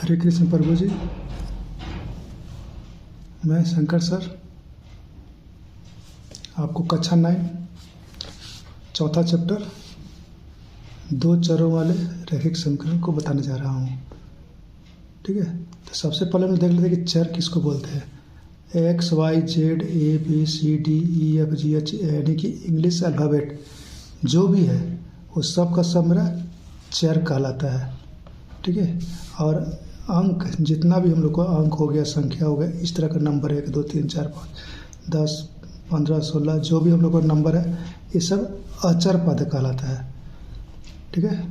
हरे कृष्ण प्रभु जी। मैं शंकर सर आपको कक्षा 9 चौथा चैप्टर दो चरों वाले रैखिक समीकरण को बताने जा रहा हूँ। ठीक है, तो सबसे पहले हम देख लेते हैं कि चर किसको बोलते हैं। X Y Z A B C D E F G H, यानी कि इंग्लिश अल्फ़ाबेट जो भी है वो सब का सब मेरा चर कहलाता है। ठीक है, और अंक जितना भी हम लोग को अंक हो गया, संख्या हो गया, इस तरह का नंबर 1 2 3 4 5 10 15 16 जो भी हम लोग का नंबर है ये सब अचर पद कहलाता है। ठीक है,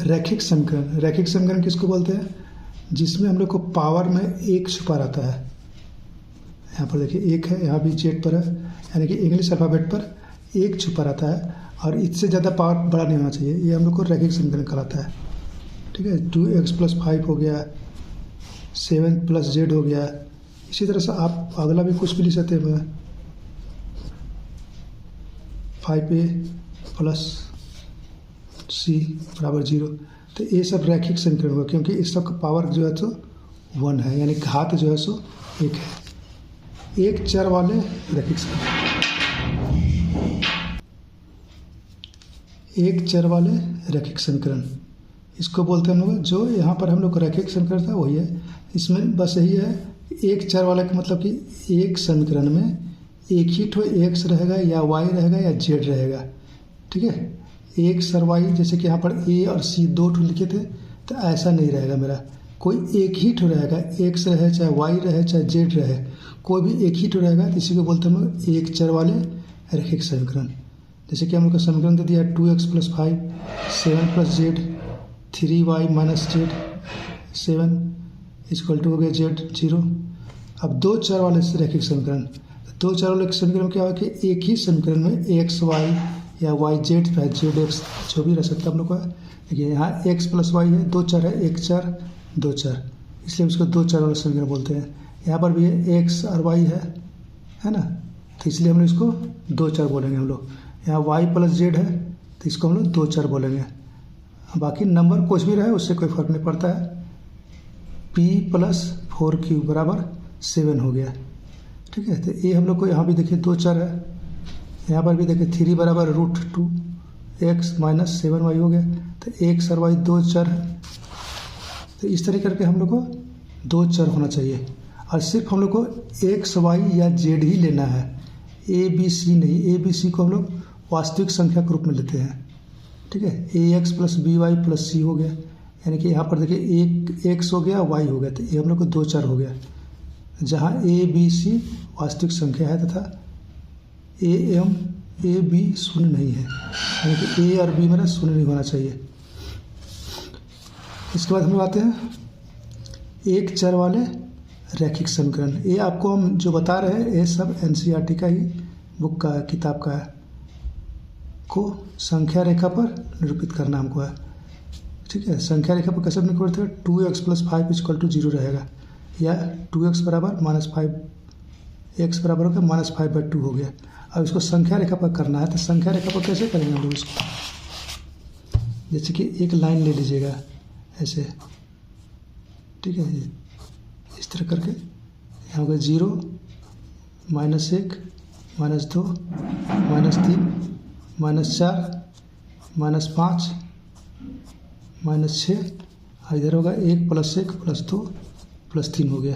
रैखिक समीकरण किसको बोलते हैं? जिसमें हम लोग को पावर में एक छुपा रहता है। यहाँ पर देखिए एक है, यहाँ भी जेड पर है, यानी कि इंग्लिश अल्फ़ाबेट पर एक छुपा रहता है और इससे ज़्यादा पावर बड़ा नहीं होना चाहिए। ये हम लोग को रैखिक समीकरण कहलाता है। ठीक है, 2x + 5 हो गया, 7 + z हो गया। इसी तरह से आप अगला भी कुछ भी लिख सकते हैं, 5a + c = 0। तो ये सब रैखिक समीकरण होगा, क्योंकइस सब का पावर जो है तो 1 है, यानी घात जो है सो 1 है। एक चर वाले रैखिक समीकरण, एक चर वाले रैखिक समीकरण इसको बोलते हैं हम लोग। जो यहाँ पर हम लोग को रैखिक समीकरण था वही है। इसमें बस यही है, एक चर वाले का मतलब कि एक समीकरण में एक ही ठो एक्स रहेगा या वाई रहेगा या जेड रहेगा। ठीक है, एक सर वाई, जैसे कि यहाँ पर ए और सी दो ठो लिखे थे, तो ऐसा नहीं रहेगा मेरा। कोई एक ही ठो रहेगा, एक्स रहे चाहे वाई रहे चाहे जेड रहे, कोई भी एक ही ठो रहेगा, तो इसी को बोलते हैं हम लोग एक चर वाले रैखिक समीकरण। जैसे कि हम लोग का समीकरण दे दिया 2x + 5 7 + z 3y - z 7 = हो गया z 0। अब दो चर वाले रैखिक समीकरण, दो चर वाले समीकरण में क्या है कि एक ही समीकरण में एक्स वाई या वाई जेड या जेड एक्स जो भी रह सकता है हम लोग का। देखिए यहाँ x + y है, दो चर है, एक चर दो चर, इसलिए उसको दो चर वाले समीकरण बोलते हैं। यहाँ पर भी है x और y है ना, तो इसलिए हम लोग इसको दो चर बोलेंगे हम लोग। यहाँ y + z है, तो इसको हम लोग दो चर बोलेंगे। बाकी नंबर कुछ भी रहे उससे कोई फ़र्क नहीं पड़ता है। p + 4q = 7 हो गया। ठीक है, तो ये हम लोग को यहाँ भी देखिए दो चर है, यहाँ पर भी देखिए 3 = √2x - 7y हो गया। तो x और y दो चर है, तो इस तरह करके हम लोग को दो चर होना चाहिए। और सिर्फ हम लोग को x y या z ही लेना है, a b c नहीं। a b c को हम लोग वास्तविक संख्या के रूप में लेते हैं। ठीक है, ax + by + c हो गया, यानी कि यहाँ पर देखिए एक x हो गया, y हो गया, तो ये हम लोग को दो चर हो गया। जहाँ a b c वास्तविक संख्या है तथा a b शून्य नहीं है, यानी कि a और b मेरा शून्य नहीं होना चाहिए। इसके बाद हम लोग आते हैं एक चर वाले रैखिक समीकरण। ये आपको हम जो बता रहे हैं ये सब NCERT का ही बुक का किताब का है, को संख्या रेखा पर निरूपित करना हमको है। ठीक है, संख्या रेखा पर कैसे निरूपित है? 2x + 5 = 0 रहेगा, या 2x = -5, x बराबर हो गया -5/2 हो गया। अब इसको संख्या रेखा पर करना है, तो संख्या रेखा पर कैसे करेंगे हम लोग इसको? जैसे कि एक लाइन ले लीजिएगा ऐसे। ठीक है, इस तरह करके यहाँ हो गया 0 -1 -2 -3 -4 -5 -6, इधर होगा 1 + 1 + 2 + 3 हो गया।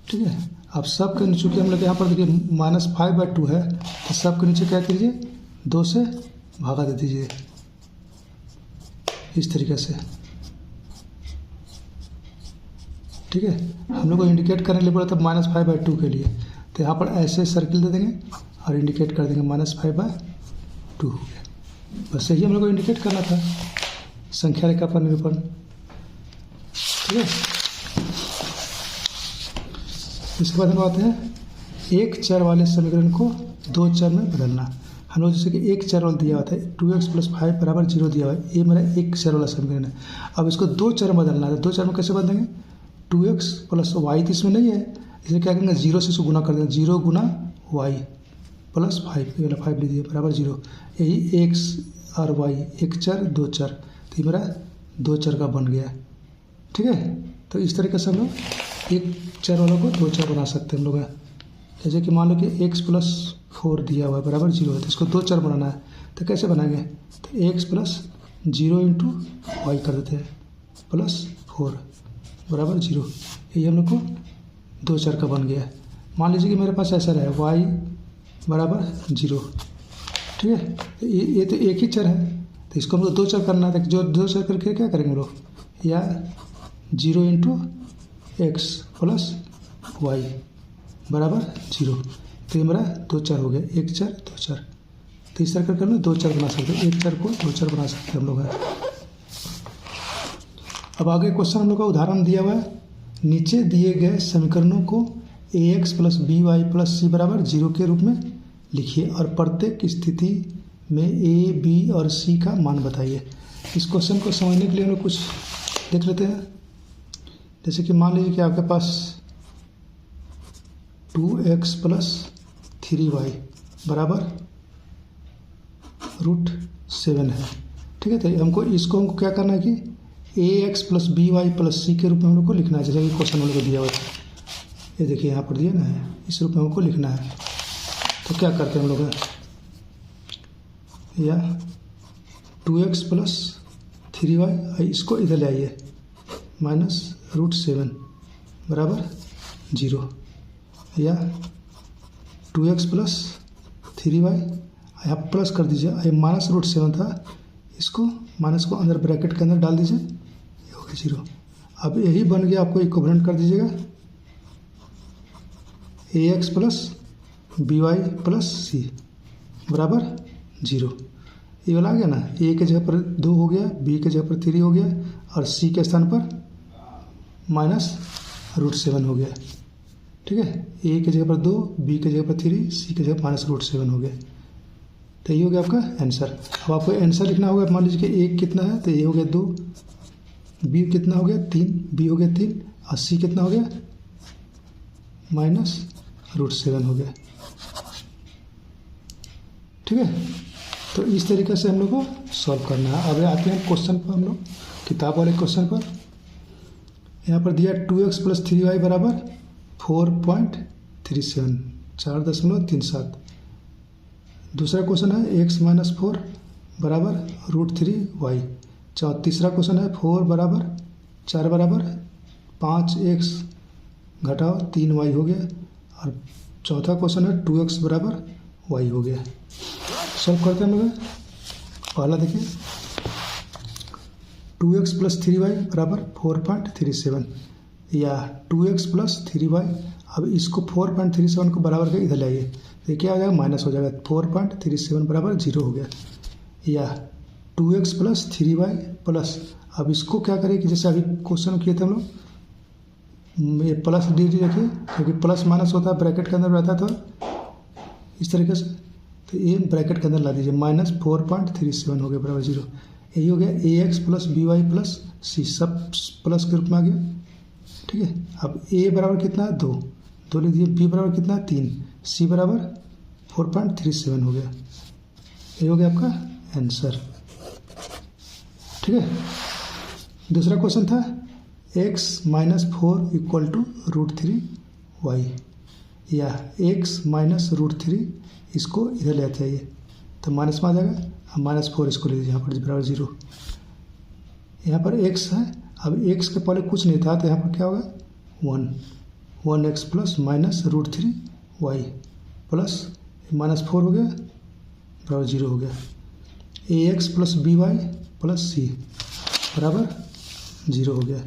ठीक है, अब सब के नीचे हम लोग यहाँ पर देखिए -5/2 है, तो सब के नीचे क्या कीजिए 2 से भागा दे दीजिए इस तरीके से। ठीक है, हम लोग को इंडिकेट करने के लिए बोला था -5/2 के लिए, तो यहाँ पर ऐसे सर्किल दे देंगे और इंडिकेट कर देंगे -5/2 हो गया। बस यही हम लोग को इंडिकेट करना था संख्या रेखा पर निरूपण। ठीक है, इसके बाद हम आते हैं एक चर वाले समीकरण को दो चर में बदलना। हम लोग जैसे कि एक चर वाला दिया हुआ है 2x + 5 = 0 दिया हुआ है, ये मेरा एक चर वाला समीकरण है। अब इसको दो चर में बदलना है, दो चर में कैसे बदलेंगे? 2x + y तो इसमें नहीं है, इसलिए क्या करेंगे 0 से इसको गुना कर देंगे, 0 × y + 5, ये वाला 5 ले दिए =0। यही x और y एक चर दो चर, तो ये मेरा दो चर का बन गया। ठीक है। तो इस तरीके से हम लोग एक चर वालों को दो चर बना सकते हैं हम लोग। जैसे कि मान लो कि x प्लस 4 दिया हुआ है बराबर 0 है, तो इसको दो चर बनाना है तो कैसे बनाएंगे, तो x प्लस 0 इंटू वाई कर देते हैं प्लस 4 बराबर 0। यही हम लोग को दो चर का बन गया है। मान लीजिए कि मेरे पास ऐसा रहे y बराबर 0, ठीक है। ये तो एक ही चर है, तो इसको हम लोग दो चर करना है। तो जो दो चर करके क्या करेंगे हम लोग, या 0 इंटू एक्स प्लस वाई बराबर 0। तो ये मेरा दो चर हो गया, एक चर दो चर। तो इस तरह करके हम लोग दो चर बना सकते हैं, एक चर को दो चर बना सकते हैं हम लोग। अब आगे क्वेश्चन हम लोग का उदाहरण दिया हुआ है, नीचे दिए गए समीकरणों को ax plus B y plus C बराबर 0 के रूप में लिखिए और प्रत्येक स्थिति में a, b और c का मान बताइए। इस क्वेश्चन को समझने के लिए हम लोग कुछ देख लेते हैं। जैसे कि मान लीजिए कि आपके पास 2x प्लस 3y बराबर √7 है, ठीक है। तो हमको क्या करना है कि ax plus B y plus C के रूप में हम लोग को लिखना है, जैसे कि क्वेश्चन हम लोग को दिया हुआ था। ये देखिए यहाँ पर दिया ना है, इस रूप में हमको लिखना है। तो क्या करते हैं हम लोग, या 2x प्लस 3y, इसको इधर ले आइए माइनस √7 बराबर 0, या 2x प्लस 3y यहाँ प्लस कर दीजिए, ये माइनस √7 था, इसको माइनस को अंदर ब्रैकेट के अंदर डाल दीजिए, ये हो गया 0। अब यही बन गया, आपको इक्विवेलेंट कर दीजिएगा ax plus B y plus C बराबर 0। ये वाला आ गया ना, a के जगह पर 2 हो गया, b के जगह पर 3 हो गया और c के स्थान पर माइनस √7 हो गया, ठीक है। a के जगह पर 2, b के जगह पर 3, c के जगह पर माइनस √7 हो गया। तो ये हो गया आपका आंसर। अब आपको आंसर लिखना होगा, मान लीजिए कि a कितना है, तो a हो गया 2, b कितना हो गया 3, b हो गया 3 और c कितना हो गया माइनस √7 हो गया, ठीक है। तो इस तरीके से हम लोग को सॉल्व करना है। अब आते हैं क्वेश्चन पर, हम लोग किताब वाले क्वेश्चन पर। यहाँ पर दिया 2x प्लस 3y बराबर 4.37 4.37। दूसरा क्वेश्चन है x माइनस 4 बराबर √3y। तीसरा क्वेश्चन है 4 बराबर 5x घटाओ 3y हो गया। और चौथा क्वेश्चन है 2x बराबर y हो गया। सॉल्व करते हैं हम लोग। पहला देखिए 2x प्लस 3y बराबर 4.37, या 2x प्लस 3y। अब इसको 4.37 को बराबर के इधर लाइए, तो क्या हो जाएगा, माइनस हो जाएगा। 4.37 बराबर 0 हो गया। या 2x प्लस 3y प्लस, अब इसको क्या करें कि जैसे अभी क्वेश्चन किए थे हम लोग, ये प्लस डी रखिए, क्योंकि प्लस माइनस होता है ब्रैकेट के अंदर रहता है, तो इस तरीके से। तो ये ब्रैकेट के अंदर ला दीजिए, माइनस 4.37 हो गया बराबर 0। यही हो गया ax plus B y plus C, सब प्लस के रूप में आ गया, ठीक है। अब a बराबर कितना है 2 लिख दीजिए, b बराबर कितना है 3, c बराबर 4.37 हो गया। ये हो गया आपका आंसर, ठीक है। दूसरा क्वेश्चन था x minus 4 equal to √3y, या x माइनस √3, इसको इधर ले आते आइए, तो माइनस में आ जाएगा। अब -4 इसको ले लीजिए यहाँ पर बराबर 0। यहाँ पर x है, अब x के पहले कुछ नहीं था, तो यहाँ पर क्या होगा 1x plus minus √3y plus -4 हो गया बराबर 0 हो गया। ax plus B y plus C बराबर 0 हो गया।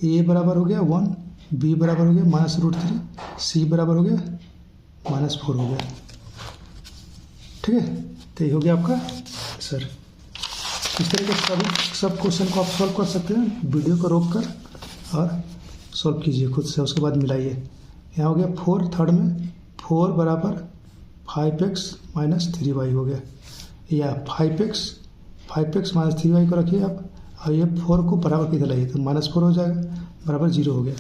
a बराबर हो गया 1, b बराबर हो गया -√3, c बराबर हो गया -4 हो गया, ठीक है। तो ये हो गया आपका आंसर। इस तरीके से सब क्वेश्चन को आप सॉल्व कर सकते हैं। वीडियो को रोक कर और सॉल्व कीजिए खुद से, उसके बाद मिलाइए। यहाँ हो गया 4, थर्ड में 4 बराबर 5x माइनस 3y हो गया, या 5x माइनस 3y को रखिए आप, और ये 4 को बराबर किधर लाइए, तो -4 हो जाएगा बराबर 0 हो गया।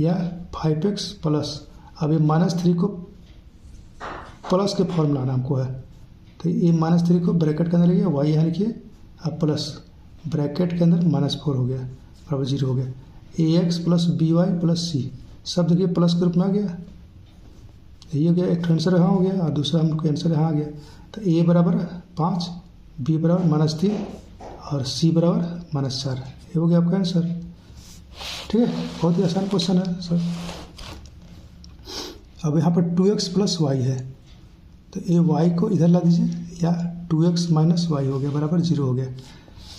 या 5x प्लस, अब ये -3 को प्लस के फॉर्म लाना हमको है, तो ये -3 को ब्रैकेट के अंदर लिखिए, y यहाँ लिखिए, अब प्लस ब्रैकेट के अंदर -4 हो गया बराबर 0 हो गया। ax plus by plus c, सब देखिए प्लस के रूप में आ गया, यही हो गया। एक आंसर यहाँ हो गया और दूसरा हम लोग का आंसर यहाँ आ गया। तो a बराबर 5, b बराबर -3 और c बराबर -4, ये हो गया आपका आंसर। ठीक है, बहुत ही आसान क्वेश्चन है सर। अब यहाँ पर 2x प्लस वाई है, तो ये y को इधर ला दीजिए, या 2x माइनस वाई हो गया बराबर 0 हो गया।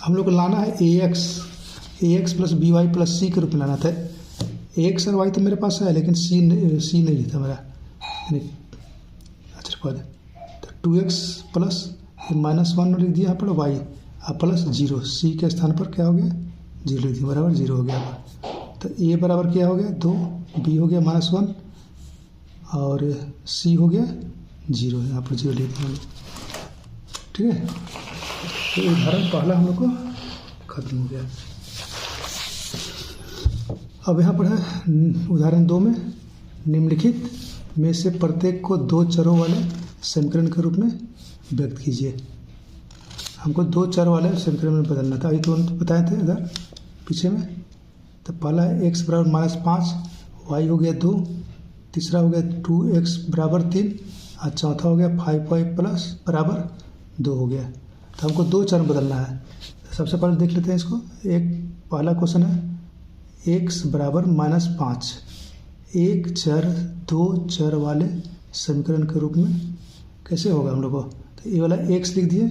हम लोग को लाना है ax plus by plus c के रूप में लाना था। ax और y तो मेरे पास है, लेकिन c नहीं था मेरा, यानी अच्छा पद। तो 2x प्लस -1 लिख दिया यहाँ पर y और प्लस 0, c के स्थान पर क्या हो गया 0 लिख दिया बराबर 0 हो गया। तो a बराबर क्या हो गया 2, b हो गया -1 और c हो गया 0, यहाँ पर 0 लिख दिया। ठीक है, तो उदाहरण पहला हम लोग को खत्म हो गया। अब यहाँ पर है उदाहरण 2 में, निम्नलिखित में से प्रत्येक को 2 चरों वाले समीकरण के रूप में व्यक्त कीजिए। हमको 2 चर वाले समीकरण में बदलना था, अभी तो बताए थे इधर पीछे में। तो पहला है x बराबर -5, y हो गया 2, तीसरा हो गया 2x बराबर 3 और चौथा हो गया 5y प्लस बराबर 2 हो गया। तो हमको 2 चर बदलना है। तो सबसे पहले देख लेते हैं इसको। एक पहला क्वेश्चन है x बराबर -5, एक चर 2 चर वाले समीकरण के रूप में कैसे होगा हम लोग को। तो ये वाला x लिख दिए,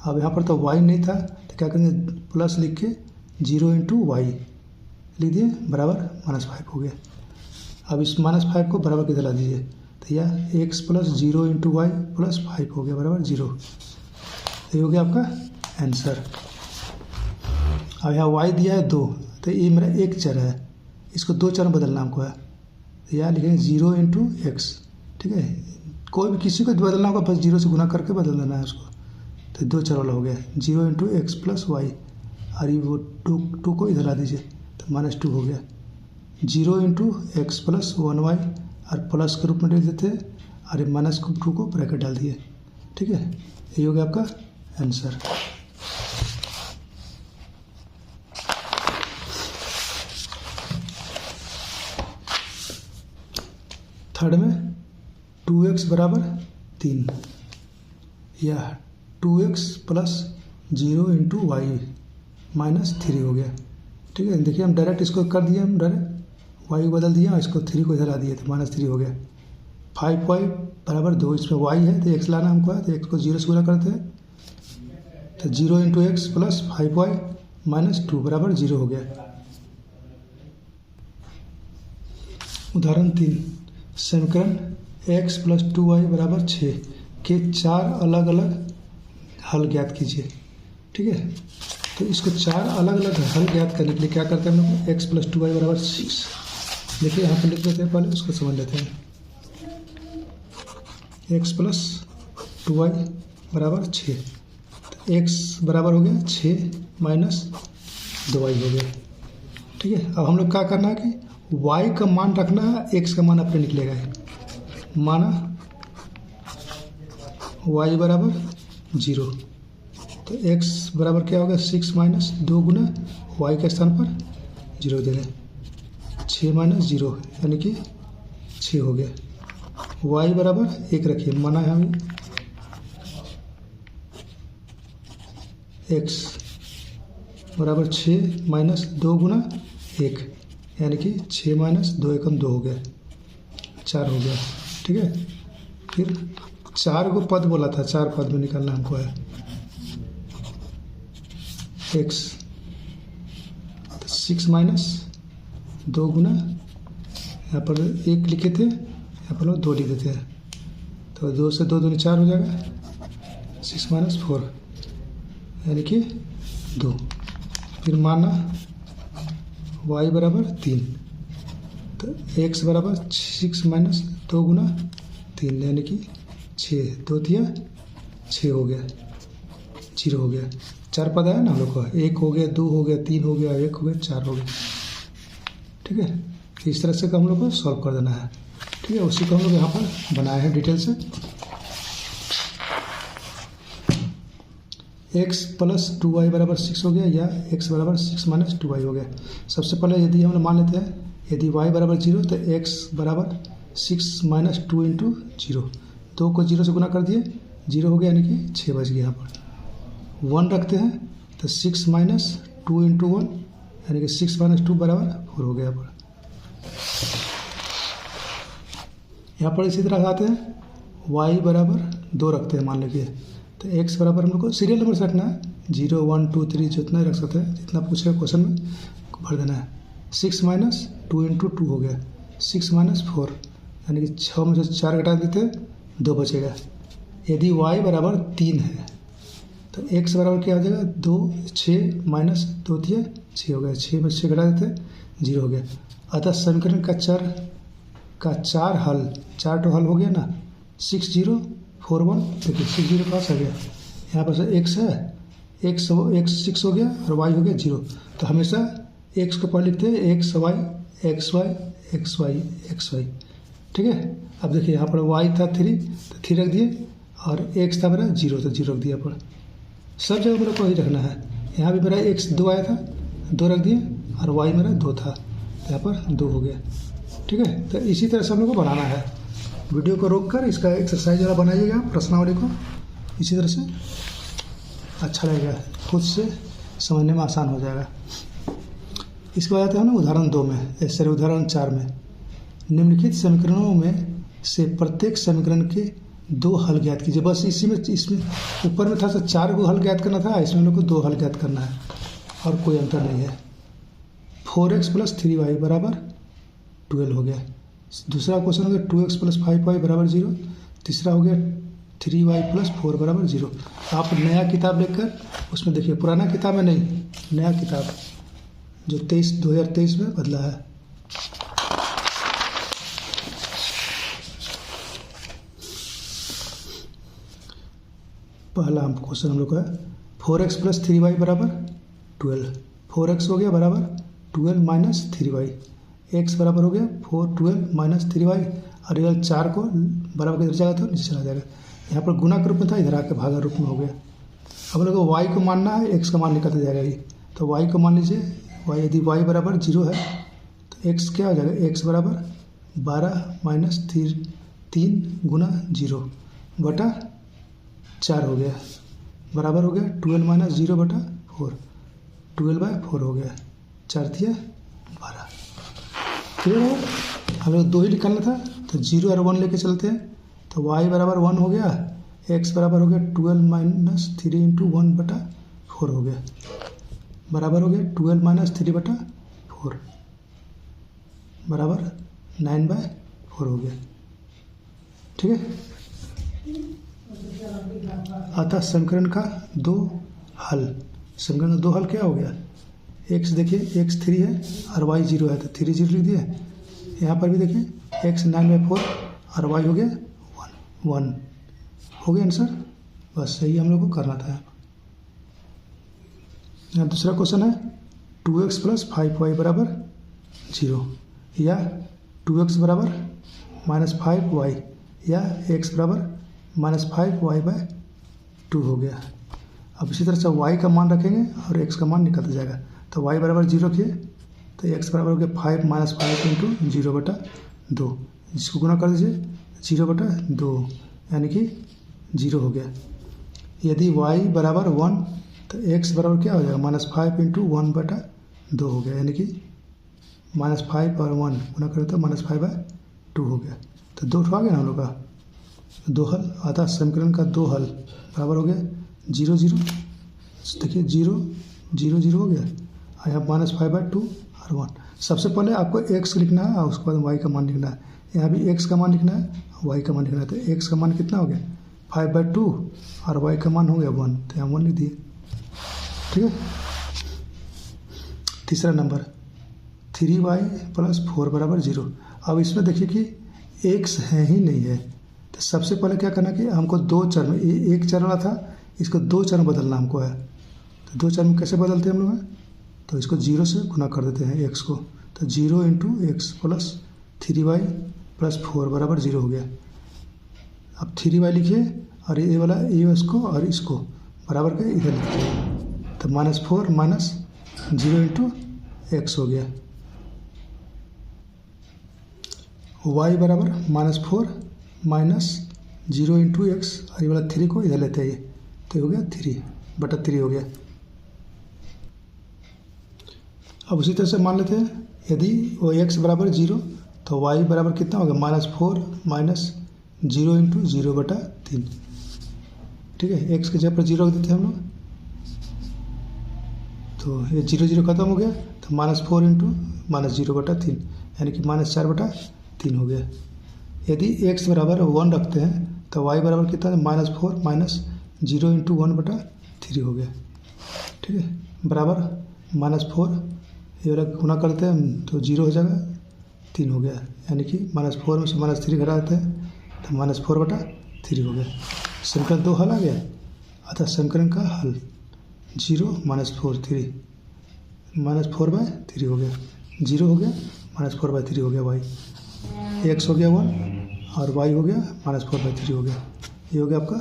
अब यहाँ पर तो y नहीं था तो क्या करेंगे प्लस लिख के 0 × y लिख दिए बराबर -5 हो गया। अब इस -5 को बराबर किधर ला दीजिए, तो यह x प्लस 0 × y प्लस 5 हो गया बराबर 0, ये हो गया आपका आंसर। अब यहाँ y दिया है 2, तो ये मेरा एक चर है, इसको 2 चर में बदलना हमको है। तो यहाँ लिखेंगे 0 × x। ठीक है, कोई भी किसी को बदलना होगा बस 0 से गुना करके बदल देना है उसको। तो 2 चर वाला हो गया 0 × x प्लस y, और ये वो 2 को इधर ला दीजिए तो -2 हो गया। 0 × x प्लस 1y और प्लस के रूप में लिख देते हैं, और ये -2 को ब्रैकेट डाल दिए। ठीक है, ये हो गया आपका आंसर। थर्ड में 2x बराबर 3 या 2x प्लस 0 × y -3 हो गया। ठीक है, देखिए हम डायरेक्ट इसको कर दिए, हम डायरेक्ट y को बदल दिया और इसको 3 को इधर ला दिए तो -3 हो गया। 5y बराबर 2, इसमें y है तो x लाना हमको है, तो x को 0 से गुना करते हैं तो 0 × x प्लस 5y -2 बराबर 0 हो गया। उदाहरण 3, समीकरण x प्लस 2y बराबर 6 के 4 अलग अलग हल ज्ञात कीजिए। ठीक है, तो इसको 4 अलग अलग हल ज्ञात करने के लिए क्या करते हैं हम लोग, x प्लस 2y बराबर 6। देखिए यहाँ पर लिख लेते हैं, पहले उसको समझ लेते हैं। x प्लस 2y बराबर 6, तो x बराबर हो गया 6 माइनस 2y हो गया। ठीक है, अब हम लोग क्या करना है कि y का मान रखना है, x का मान अपने निकलेगा। माना y बराबर 0, तो x बराबर क्या होगा 6 माइनस 2 गुना y के स्थान पर 0 दे दें, 6 माइनस 0 यानी कि 6 हो गया। y बराबर 1 रखिए, माना है हमें x बराबर 6 माइनस 2 गुना 1 यानी कि 6 माइनस 2 एकम 2 हो गया, 4 हो गया। ठीक है, फिर 4 को पद बोला था, 4 पद में निकालना हमको है x, तो 6 माइनस 2 गुना यहाँ पर 1 लिखे थे, यहाँ पर 2 लिख देते हैं, तो 2 से 2 दूनी 4 हो जाएगा, 6 माइनस 4 यानी कि 2। फिर माना y बराबर 3, तो x बराबर 6 माइनस 2 गुना 3 यानी कि 6, 2 दिया 6 हो गया, 0 हो गया। 4 पद आया ना हम लोग को, 1 हो गया, 2 हो गया, 3 हो गया, 1 हो गया, 4 हो गया। ठीक है, इस तरह से हम लोग को सॉल्व कर देना है। ठीक है, उसी को हम लोग यहाँ पर बनाए हैं डिटेल से। एक्स प्लस 2y बराबर 6 हो गया या x बराबर 6 माइनस 2y हो गया। सबसे पहले यदि हम लोग मान लेते हैं यदि y बराबर 0 तो x बराबर 6 माइनस 2 इंटू 0, 2 को 0 से गुना कर दिए, 0 हो गया यानी कि 6 बच गया। यहाँ पर 1 रखते हैं तो 6 माइनस 2 इंटू 1 यानी कि 6 माइनस 2 बराबर 4 हो गया। यहाँ पर इसी तरह आते हैं y बराबर 2 रखते हैं मान लीजिए, तो x बराबर हम लोग को सीरियल नंबर से रखना है, 0 1 2 3 जितना ही रख सकते हैं, जितना पूछेगा क्वेश्चन में भर देना है। 6 माइनस 2 इंटू 2 हो गया, 6 माइनस 4 यानी कि 6 में से 4 घटा देते हैं 2 बचेगा। यदि y बराबर 3 है तो x बराबर क्या हो जाएगा 2, 6 माइनस 2 दिए 6 हो गया, 6 में 6 घटा देते हैं 0 हो गया। अतः समीकरण का चार हल, 4 हल हो गया ना, 6 0 4 1, देखिए 6 0 पास आ गया। यहाँ पर से x है, x 6 हो गया और y हो गया 0, तो हमेशा x को पहले लिखते हैं x y x y x y x y, ठीक है। अब देखिए यहाँ पर y था 3 तो 3 रख दिए और x था मेरा 0 तो 0 रख दिया। पर सब जगह मेरे को वही रखना है। यहाँ भी मेरा x 2 आया था, 2 रख दिए और y मेरा 2 था, तो यहाँ पर 2 हो गया, ठीक है। तो इसी तरह से हम लोग को बनाना है। वीडियो को रोककर इसका एक्सरसाइज वाला बनाइएगा प्रश्नावली को, इसी तरह से अच्छा लगेगा, खुद से समझने में आसान हो जाएगा। इसके बाद आते हैं ना उदाहरण 2 में, ऐसे उदाहरण 4 में, निम्नलिखित समीकरणों में से प्रत्येक समीकरण के 2 हल ज्ञात कीजिए। बस इसमें ऊपर में था तो 4 को हल ज्ञात करना था, इसमें हम लोग को 2 हल ज्ञात करना है और कोई अंतर नहीं है। 4x प्लस 3y बराबर 12 हो गया। दूसरा क्वेश्चन हो गया 2x प्लस 5y बराबर 0। तीसरा हो गया 3y प्लस 4 बराबर 0। आप नया किताब लेकर उसमें देखिए, पुराना किताब में नहीं, नया किताब जो 2023 में बदला है। पहला क्वेश्चन हम लोग का है 4x प्लस 3y बराबर 12। 4x हो गया बराबर 12 माइनस 3y, x बराबर हो गया 12 माइनस 3y, और इधर 4 को बराबर किधर जाएगा तो नीचे चला जाएगा। यहाँ पर गुना के रूप में था, इधर आके भागा रूप में हो गया। अब लोग को y को मानना है, x का मान निकलता जाएगा ये, तो y को मान लीजिए, y यदि y बराबर 0 है तो x क्या हो जाएगा, x बराबर 12 माइनस 3 गुना 0 बटा 4 हो गया, बराबर हो गया 12 माइनस 0 बटा 4, 12/4 हो गया, 4 दिया 12। क्लियर है। हम लोग 2 ही निकालना था तो 0 और 1 लेके चलते हैं, तो y बराबर 1 हो गया, x बराबर हो गया 12 माइनस 3 इंटू 1 बटा 4 हो गया, बराबर हो गया 12 माइनस 3 बटा 4 बराबर 9/4 हो गया, ठीक है। अतः समीकरण का 2 हल, समीकरण का 2 हल क्या हो गया, x देखिए x 3 है और y 0 है तो 3 0 लिख दिए। यहाँ पर भी देखिए x 9/4 और y हो गया 1 हो गया आंसर। बस यही हम लोग को करना था। यहाँ दूसरा क्वेश्चन है 2x प्लस 5y बराबर 0 या 2x बराबर माइनस 5y या x बराबर माइनस 5y/2 हो गया। अब इसी तरह से y का मान रखेंगे और x का मान निकलता जाएगा, तो y बराबर 0 रखिए तो x बराबर हो गया 5 माइनस 5 इंटू 0 बटा 2, जिसको गुना कर दीजिए 0 बटा 2 यानी कि 0 हो गया। यदि y बराबर 1 तो x बराबर क्या हो जाएगा, माइनस 5 इंटू 1 बटा 2 हो गया, यानी कि माइनस 5 और 1 गुना करें तो माइनस 5/2 हो गया। तो 2 आ गया ना हम लोग का 2 हल। अतः समीकरण का 2 हल बराबर हो गया 0 0, देखिए 0 0 0 हो गया, और यहाँ माइनस 5/2 और 1। सबसे पहले आपको x लिखना है और उसके बाद y का मान लिखना है। यहाँ भी x का मान लिखना है, y का मान लिखना है। तो x का मान कितना हो गया 5/2 और y का मान हो गया 1, तो यहाँ 1 लिख दिए, ठीक है। तीसरा नंबर 3y प्लस 4 बराबर 0। अब इसमें देखिए कि x है ही नहीं है, तो सबसे पहले क्या करना कि हमको 2 चर में, एक चर वाला था इसको 2 चर में बदलना हमको है। तो 2 चर में कैसे बदलते हैं हम लोग, तो इसको 0 से गुना कर देते हैं x को, तो 0 into x plus 3y plus 4 बराबर 0 हो गया। अब 3y लिखिए और ये वाला ये इसको और इसको बराबर के इधर लिखते हैं, तो -4 माइनस 0 इंटू एक्स हो गया। y बराबर -4 माइनस 0 इंटू एक्स, और ये वाला 3 को इधर लेते हैं, तो हो गया 3/3 हो गया। अब उसी तरह से मान लेते हैं यदि वो x बराबर 0 तो y बराबर कितना होगा, -4 माइनस 0 इंटू 0/3। ठीक है, x के जगह पर 0 रख देते हैं हम लोग, तो ये 0 0 खत्म हो गया, तो -4 इंटू -0/3 यानी कि -4/3 हो गया। यदि x बराबर 1 रखते हैं तो y बराबर कितना है, -4 माइनस 0 इंटू 1/3 हो गया। ठीक है, बराबर -4 ये वाला गुना करते हैं तो 0 हो जाएगा, 3 हो गया, यानी कि -4 में से -3 घटा देते हैं तो -4/3 हो गया। समीकरण 2 हल आ गया। अतः समीकरण का हल 0 -4 3 -4/3 हो गया, 0 हो गया, -4/3 हो गया y, x हो गया 1 और y हो गया -4/3 हो गया। ये हो गया आपका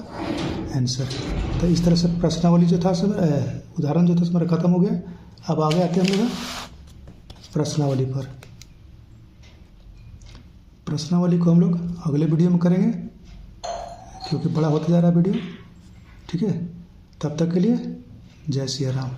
आंसर। तो इस तरह से प्रश्नावली जो था सब उदाहरण जो था हमारा खत्म हो गया। अब आगे आते हैं हम लोग प्रश्नावली पर। प्रश्नावली को हम लोग अगले वीडियो में करेंगे क्योंकि बड़ा होता जा रहा है वीडियो। ठीक है, तब तक के लिए जय सिया राम।